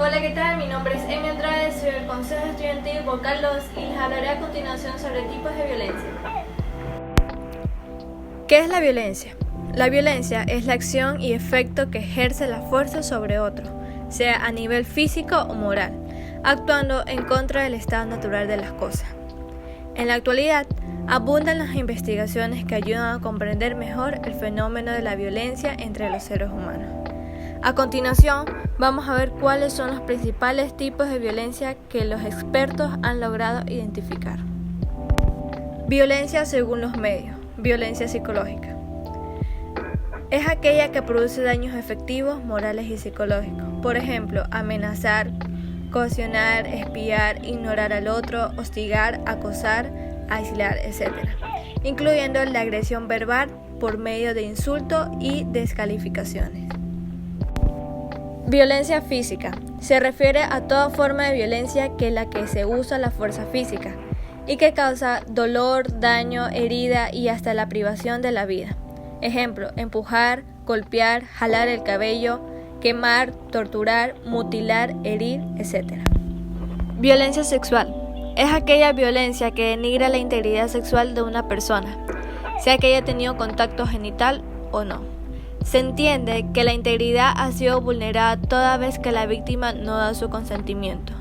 Hola, ¿qué tal? Mi nombre es Emi Andrade, soy del Consejo Estudiantil Vocal 2 y les hablaré a continuación sobre tipos de violencia. ¿Qué es la violencia? La violencia es la acción y efecto que ejerce la fuerza sobre otro, sea a nivel físico o moral, actuando en contra del estado natural de las cosas. En la actualidad, abundan las investigaciones que ayudan a comprender mejor el fenómeno de la violencia entre los seres humanos. A continuación, vamos a ver cuáles son los principales tipos de violencia que los expertos han logrado identificar. Violencia según los medios. Violencia psicológica. Es aquella que produce daños efectivos, morales y psicológicos. Por ejemplo, amenazar, coaccionar, espiar, ignorar al otro, hostigar, acosar, aislar, etc. Incluyendo la agresión verbal por medio de insultos y descalificaciones. Violencia física. Se refiere a toda forma de violencia que la que se usa la fuerza física y que causa dolor, daño, herida y hasta la privación de la vida. Ejemplo, empujar, golpear, jalar el cabello, quemar, torturar, mutilar, herir, etc. Violencia sexual. Es aquella violencia que denigra la integridad sexual de una persona, sea que haya tenido contacto genital o no. Se entiende que la integridad ha sido vulnerada toda vez que la víctima no da su consentimiento.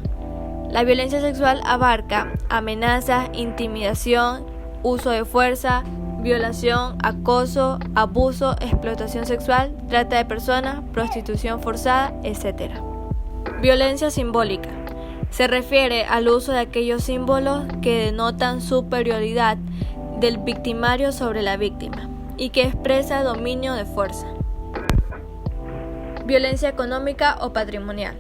La violencia sexual abarca amenazas, intimidación, uso de fuerza, violación, acoso, abuso, explotación sexual, trata de personas, prostitución forzada, etc. Violencia simbólica. Se refiere al uso de aquellos símbolos que denotan superioridad del victimario sobre la víctima y que expresa dominio de fuerza. Violencia económica o patrimonial.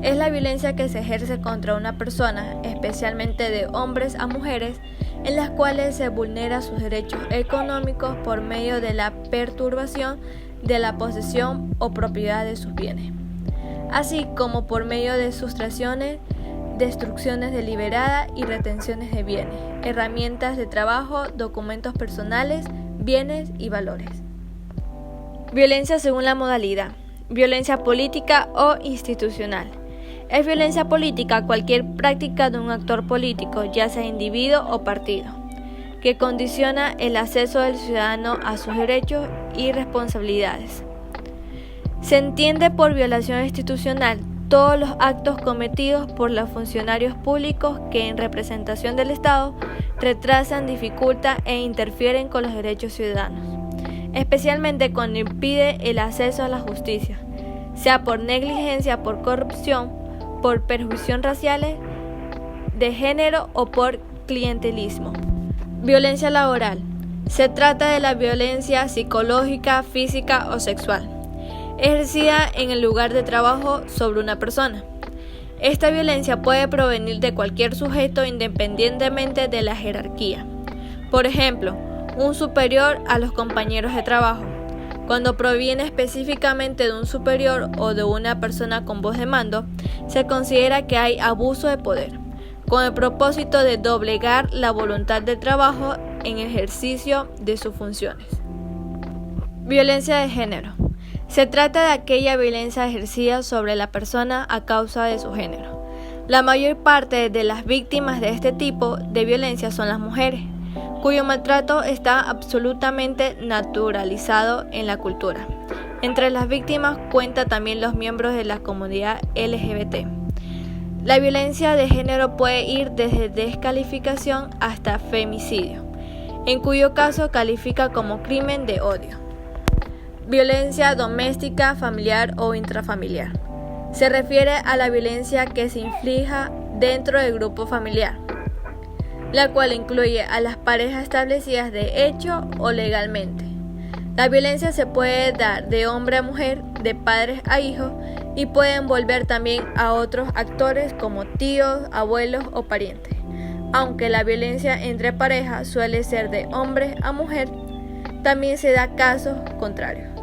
Es la violencia que se ejerce contra una persona, especialmente de hombres a mujeres, en las cuales se vulnera sus derechos económicos por medio de la perturbación de la posesión o propiedad de sus bienes, así como por medio de sustracciones, destrucciones deliberadas y retenciones de bienes, herramientas de trabajo, documentos personales, bienes y valores. Violencia según la modalidad. Violencia política o institucional. Es violencia política cualquier práctica de un actor político, ya sea individuo o partido, que condiciona el acceso del ciudadano a sus derechos y responsabilidades. Se entiende por violación institucional todos los actos cometidos por los funcionarios públicos que en representación del Estado retrasan, dificultan e interfieren con los derechos ciudadanos, especialmente cuando impide el acceso a la justicia, sea por negligencia, por corrupción, por perjuicios raciales, de género o por clientelismo. Violencia laboral. Se trata de la violencia psicológica, física o sexual, ejercida en el lugar de trabajo sobre una persona. Esta violencia puede provenir de cualquier sujeto independientemente de la jerarquía. Por ejemplo, un superior a los compañeros de trabajo. Cuando proviene específicamente de un superior o de una persona con voz de mando, se considera que hay abuso de poder, con el propósito de doblegar la voluntad de trabajo en ejercicio de sus funciones. Violencia de género. Se trata de aquella violencia ejercida sobre la persona a causa de su género. La mayor parte de las víctimas de este tipo de violencia son las mujeres, cuyo maltrato está absolutamente naturalizado en la cultura. Entre las víctimas cuentan también los miembros de la comunidad LGBT. La violencia de género puede ir desde descalificación hasta femicidio, en cuyo caso califica como crimen de odio. Violencia doméstica, familiar o intrafamiliar. Se refiere a la violencia que se inflija dentro del grupo familiar, la cual incluye a las parejas establecidas de hecho o legalmente. La violencia se puede dar de hombre a mujer, de padres a hijos y puede envolver también a otros actores como tíos, abuelos o parientes. Aunque la violencia entre parejas suele ser de hombre a mujer, también se da casos contrarios.